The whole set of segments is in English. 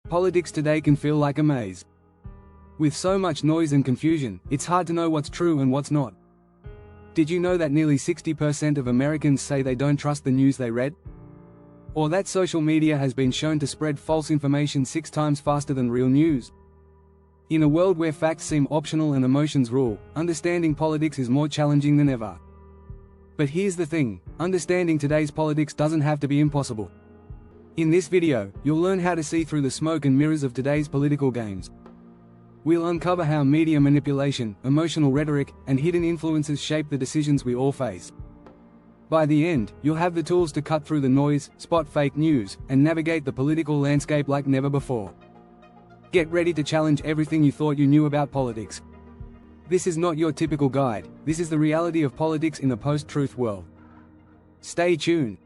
Politics today can feel like a maze. With so much noise and confusion, it's hard to know what's true and what's not. Did you know that nearly 60% of Americans say they don't trust the news they read? Or that social media has been shown to spread false information 6 times faster than real news? In a world where facts seem optional and emotions rule, understanding politics is more challenging than ever. But here's the thing, understanding today's politics doesn't have to be impossible. In this video, you'll learn how to see through the smoke and mirrors of today's political games. We'll uncover how media manipulation, emotional rhetoric, and hidden influences shape the decisions we all face. By the end, you'll have the tools to cut through the noise, spot fake news, and navigate the political landscape like never before. Get ready to challenge everything you thought you knew about politics. This is not your typical guide, this is the reality of politics in the post-truth world. Stay tuned.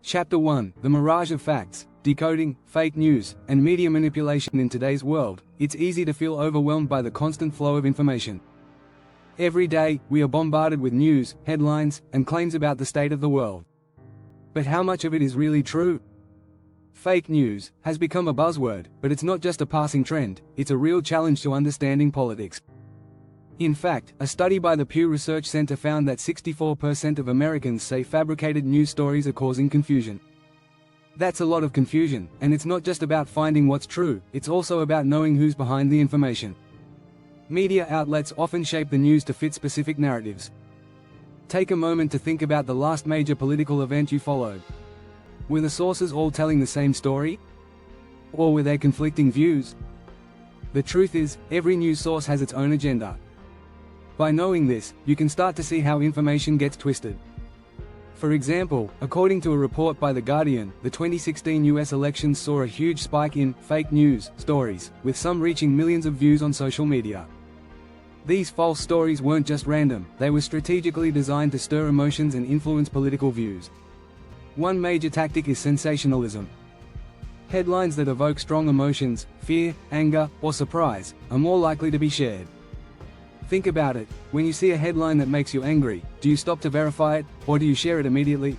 Chapter 1: The Mirage of Facts, Decoding, Fake News, and Media Manipulation. In today's world, it's easy to feel overwhelmed by the constant flow of information. Every day, we are bombarded with news, headlines, and claims about the state of the world. But how much of it is really true? Fake news has become a buzzword, but it's not just a passing trend, it's a real challenge to understanding politics. In fact, a study by the Pew Research Center found that 64% of Americans say fabricated news stories are causing confusion. That's a lot of confusion, and it's not just about finding what's true, it's also about knowing who's behind the information. Media outlets often shape the news to fit specific narratives. Take a moment to think about the last major political event you followed. Were the sources all telling the same story? Or were there conflicting views? The truth is, every news source has its own agenda. By knowing this, you can start to see how information gets twisted. For example, according to a report by The Guardian, the 2016 US elections saw a huge spike in fake news stories, with some reaching millions of views on social media. These false stories weren't just random, they were strategically designed to stir emotions and influence political views. One major tactic is sensationalism. Headlines that evoke strong emotions, fear, anger, or surprise, are more likely to be shared. Think about it, when you see a headline that makes you angry, do you stop to verify it, or do you share it immediately?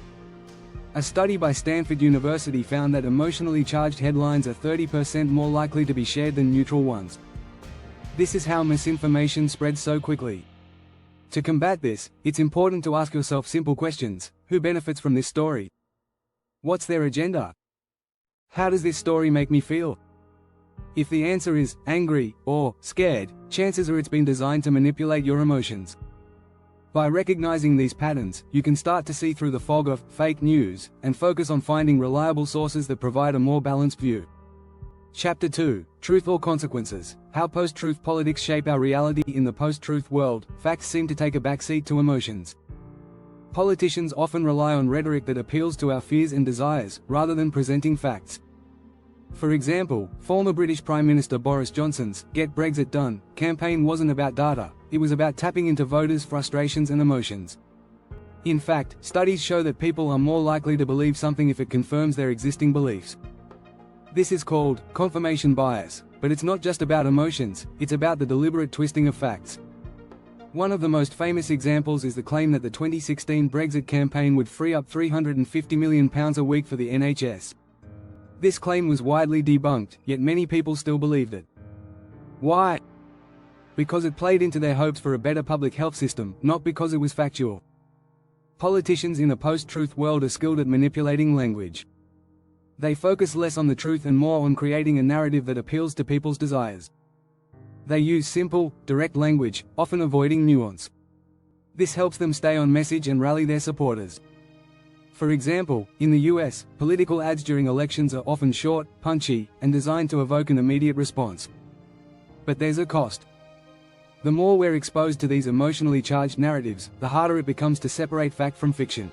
A study by Stanford University found that emotionally charged headlines are 30% more likely to be shared than neutral ones. This is how misinformation spreads so quickly. To combat this, it's important to ask yourself simple questions: who benefits from this story? What's their agenda? How does this story make me feel? If the answer is angry or scared, chances are it's been designed to manipulate your emotions. By recognizing these patterns, you can start to see through the fog of fake news and focus on finding reliable sources that provide a more balanced view. Chapter 2: Truth or Consequences: How Post-Truth Politics Shape Our Reality. In the post-truth world, facts seem to take a backseat to emotions. Politicians often rely on rhetoric that appeals to our fears and desires, rather than presenting facts. For example, former British Prime Minister Boris Johnson's "Get Brexit Done" campaign wasn't about data, it was about tapping into voters' frustrations and emotions. In fact, studies show that people are more likely to believe something if it confirms their existing beliefs. This is called confirmation bias, but it's not just about emotions, it's about the deliberate twisting of facts. One of the most famous examples is the claim that the 2016 Brexit campaign would free up £350 million a week for the NHS. This claim was widely debunked, yet many people still believed it. Why? Because it played into their hopes for a better public health system, not because it was factual. Politicians in a post-truth world are skilled at manipulating language. They focus less on the truth and more on creating a narrative that appeals to people's desires. They use simple, direct language, often avoiding nuance. This helps them stay on message and rally their supporters. For example, in the US, political ads during elections are often short, punchy, and designed to evoke an immediate response. But there's a cost. The more we're exposed to these emotionally charged narratives, the harder it becomes to separate fact from fiction.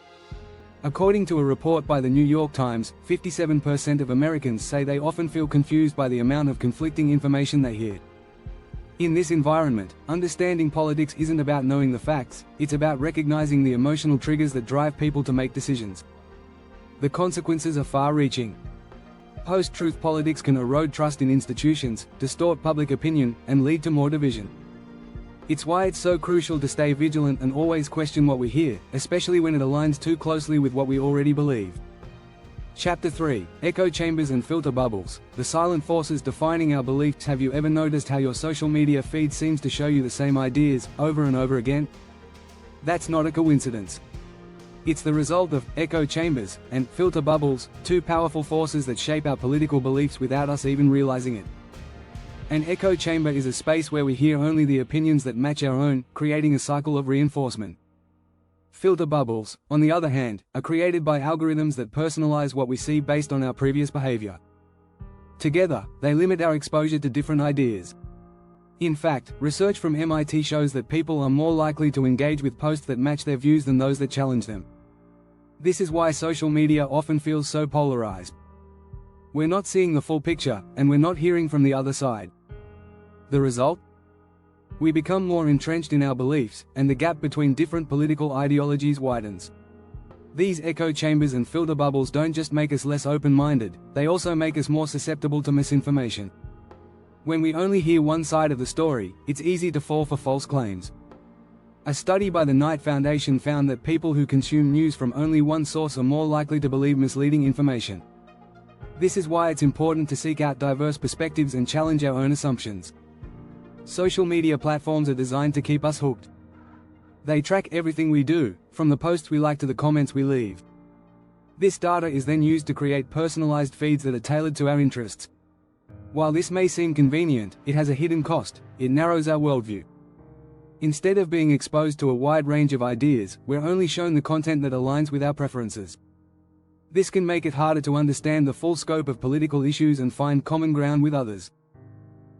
According to a report by the New York Times, 57% of Americans say they often feel confused by the amount of conflicting information they hear. In this environment, understanding politics isn't about knowing the facts, it's about recognizing the emotional triggers that drive people to make decisions. The consequences are far-reaching. Post-truth politics can erode trust in institutions, distort public opinion, and lead to more division. It's why it's so crucial to stay vigilant and always question what we hear, especially when it aligns too closely with what we already believe. Chapter 3: Echo Chambers and Filter Bubbles, the silent forces defining our beliefs. Have you ever noticed how your social media feed seems to show you the same ideas, over and over again? That's not a coincidence. It's the result of echo chambers and filter bubbles, two powerful forces that shape our political beliefs without us even realizing it. An echo chamber is a space where we hear only the opinions that match our own, creating a cycle of reinforcement. Filter bubbles, on the other hand, are created by algorithms that personalize what we see based on our previous behavior. Together, they limit our exposure to different ideas. In fact, research from MIT shows that people are more likely to engage with posts that match their views than those that challenge them. This is why social media often feels so polarized. We're not seeing the full picture, and we're not hearing from the other side. The result? We become more entrenched in our beliefs, and the gap between different political ideologies widens. These echo chambers and filter bubbles don't just make us less open-minded, they also make us more susceptible to misinformation. When we only hear one side of the story, it's easy to fall for false claims. A study by the Knight Foundation found that people who consume news from only one source are more likely to believe misleading information. This is why it's important to seek out diverse perspectives and challenge our own assumptions. Social media platforms are designed to keep us hooked. They track everything we do, from the posts we like to the comments we leave. This data is then used to create personalized feeds that are tailored to our interests. While this may seem convenient, it has a hidden cost: it narrows our worldview. Instead of being exposed to a wide range of ideas, we're only shown the content that aligns with our preferences. This can make it harder to understand the full scope of political issues and find common ground with others.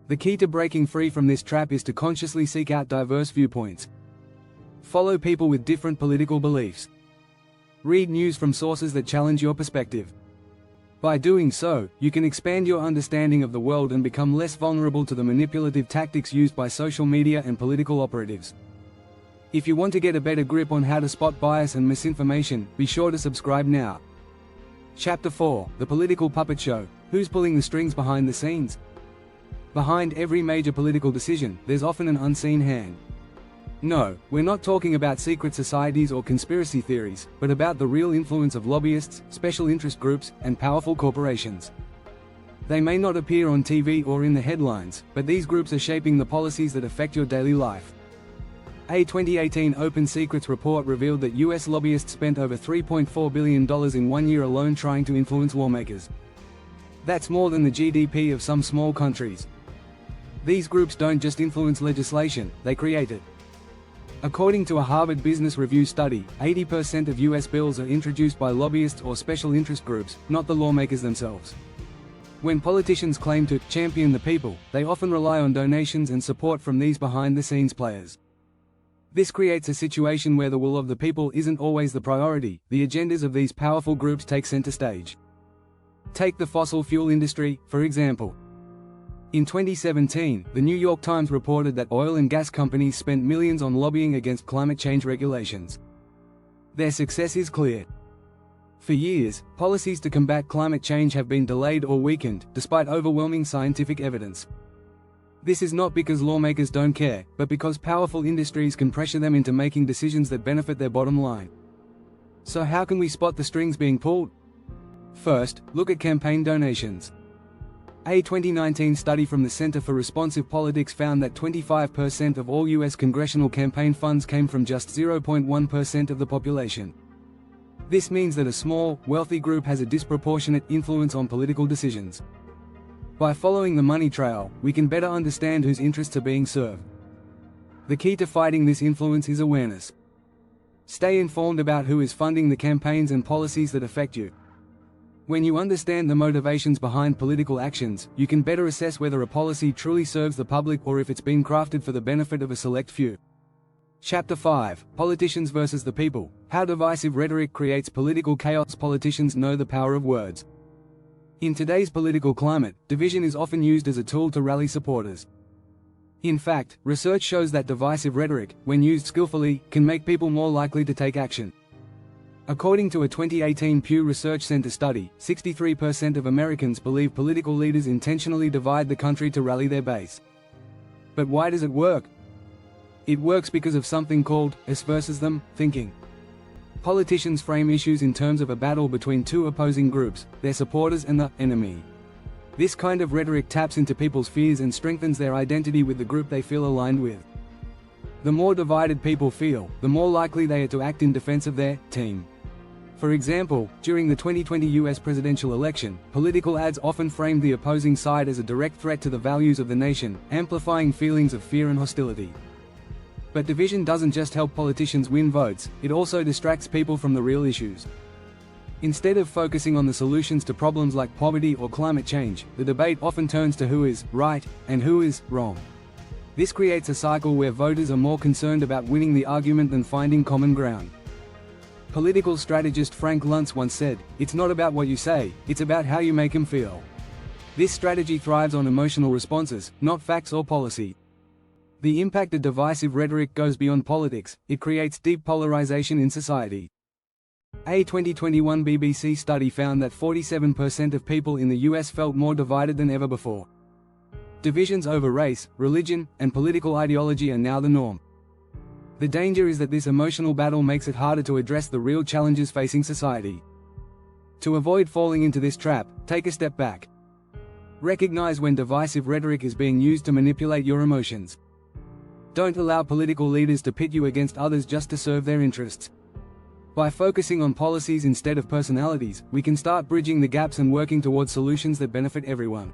The key to breaking free from this trap is to consciously seek out diverse viewpoints. Follow people with different political beliefs. Read news from sources that challenge your perspective. By doing so, you can expand your understanding of the world and become less vulnerable to the manipulative tactics used by social media and political operatives. If you want to get a better grip on how to spot bias and misinformation, be sure to subscribe now. Chapter 4: The Political Puppet Show. Who's pulling the strings behind the scenes? Behind every major political decision, there's often an unseen hand. No, we're not talking about secret societies or conspiracy theories, but about the real influence of lobbyists, special interest groups, and powerful corporations. They may not appear on TV or in the headlines, but these groups are shaping the policies that affect your daily life. A 2018 Open Secrets report revealed that U.S. lobbyists spent over $3.4 billion in 1 year alone trying to influence lawmakers. That's more than the GDP of some small countries. These groups don't just influence legislation, they create it. According to a Harvard Business Review study, 80% of U.S. bills are introduced by lobbyists or special interest groups, not the lawmakers themselves. When politicians claim to champion the people, they often rely on donations and support from these behind-the-scenes players. This creates a situation where the will of the people isn't always the priority. The agendas of these powerful groups take center stage. Take the fossil fuel industry, for example. In 2017, the New York Times reported that oil and gas companies spent millions on lobbying against climate change regulations. Their success is clear. For years, policies to combat climate change have been delayed or weakened, despite overwhelming scientific evidence. This is not because lawmakers don't care, but because powerful industries can pressure them into making decisions that benefit their bottom line. So how can we spot the strings being pulled? First, look at campaign donations. A 2019 study from the Center for Responsive Politics found that 25% of all U.S. congressional campaign funds came from just 0.1% of the population. This means that a small, wealthy group has a disproportionate influence on political decisions. By following the money trail, we can better understand whose interests are being served. The key to fighting this influence is awareness. Stay informed about who is funding the campaigns and policies that affect you. When you understand the motivations behind political actions, you can better assess whether a policy truly serves the public or if it's been crafted for the benefit of a select few. Chapter 5: Politicians versus the People. How divisive rhetoric creates political chaos. Politicians know the power of words. In today's political climate, division is often used as a tool to rally supporters. In fact, research shows that divisive rhetoric, when used skillfully, can make people more likely to take action. According to a 2018 Pew Research Center study, 63% of Americans believe political leaders intentionally divide the country to rally their base. But why does it work? It works because of something called us versus them thinking. Politicians frame issues in terms of a battle between two opposing groups, their supporters and the enemy. This kind of rhetoric taps into people's fears and strengthens their identity with the group they feel aligned with. The more divided people feel, the more likely they are to act in defense of their team. For example, during the 2020 US presidential election, political ads often framed the opposing side as a direct threat to the values of the nation, amplifying feelings of fear and hostility. But division doesn't just help politicians win votes, it also distracts people from the real issues. Instead of focusing on the solutions to problems like poverty or climate change, the debate often turns to who is right and who is wrong. This creates a cycle where voters are more concerned about winning the argument than finding common ground. Political strategist Frank Luntz once said, "It's not about what you say, it's about how you make them feel." This strategy thrives on emotional responses, not facts or policy. The impact of divisive rhetoric goes beyond politics, it creates deep polarization in society. A 2021 BBC study found that 47% of people in the US felt more divided than ever before. Divisions over race, religion, and political ideology are now the norm. The danger is that this emotional battle makes it harder to address the real challenges facing society. To avoid falling into this trap, take a step back. Recognize when divisive rhetoric is being used to manipulate your emotions. Don't allow political leaders to pit you against others just to serve their interests. By focusing on policies instead of personalities, we can start bridging the gaps and working towards solutions that benefit everyone.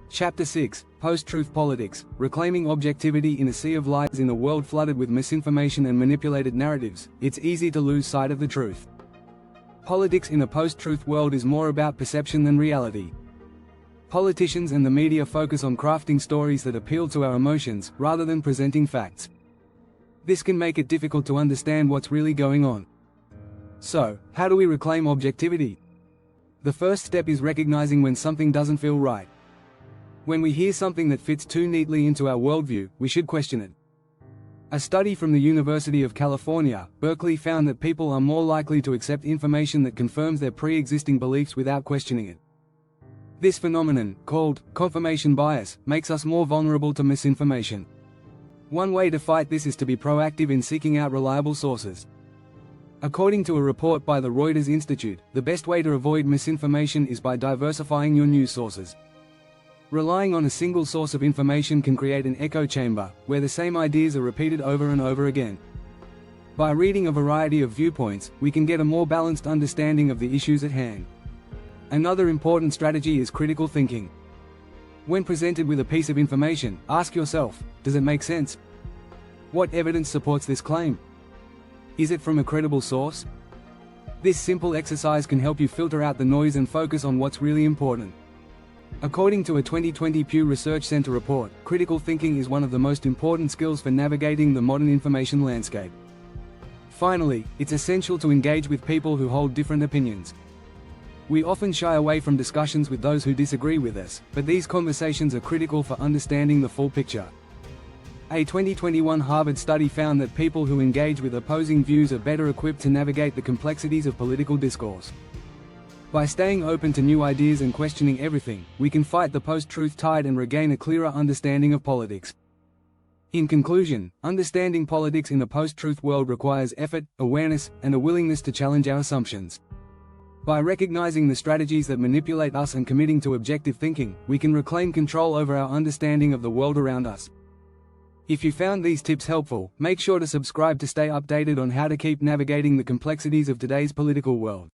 Chapter 6: Post-Truth Politics, Reclaiming Objectivity in a Sea of Lies. In a world flooded with misinformation and manipulated narratives, it's easy to lose sight of the truth. Politics in a post-truth world is more about perception than reality. Politicians and the media focus on crafting stories that appeal to our emotions, rather than presenting facts. This can make it difficult to understand what's really going on. So, how do we reclaim objectivity? The first step is recognizing when something doesn't feel right. When we hear something that fits too neatly into our worldview, we should question it. A study from the University of California, Berkeley found that people are more likely to accept information that confirms their pre-existing beliefs without questioning it. This phenomenon, called confirmation bias, makes us more vulnerable to misinformation. One way to fight this is to be proactive in seeking out reliable sources. According to a report by the Reuters Institute, the best way to avoid misinformation is by diversifying your news sources. Relying on a single source of information can create an echo chamber, where the same ideas are repeated over and over again. By reading a variety of viewpoints, we can get a more balanced understanding of the issues at hand. Another important strategy is critical thinking. When presented with a piece of information, ask yourself, does it make sense? What evidence supports this claim? Is it from a credible source? This simple exercise can help you filter out the noise and focus on what's really important. According to a 2020 Pew Research Center report, critical thinking is one of the most important skills for navigating the modern information landscape. Finally, it's essential to engage with people who hold different opinions. We often shy away from discussions with those who disagree with us, but these conversations are critical for understanding the full picture. A 2021 Harvard study found that people who engage with opposing views are better equipped to navigate the complexities of political discourse. By staying open to new ideas and questioning everything, we can fight the post-truth tide and regain a clearer understanding of politics. In conclusion, understanding politics in a post-truth world requires effort, awareness, and a willingness to challenge our assumptions. By recognizing the strategies that manipulate us and committing to objective thinking, we can reclaim control over our understanding of the world around us. If you found these tips helpful, make sure to subscribe to stay updated on how to keep navigating the complexities of today's political world.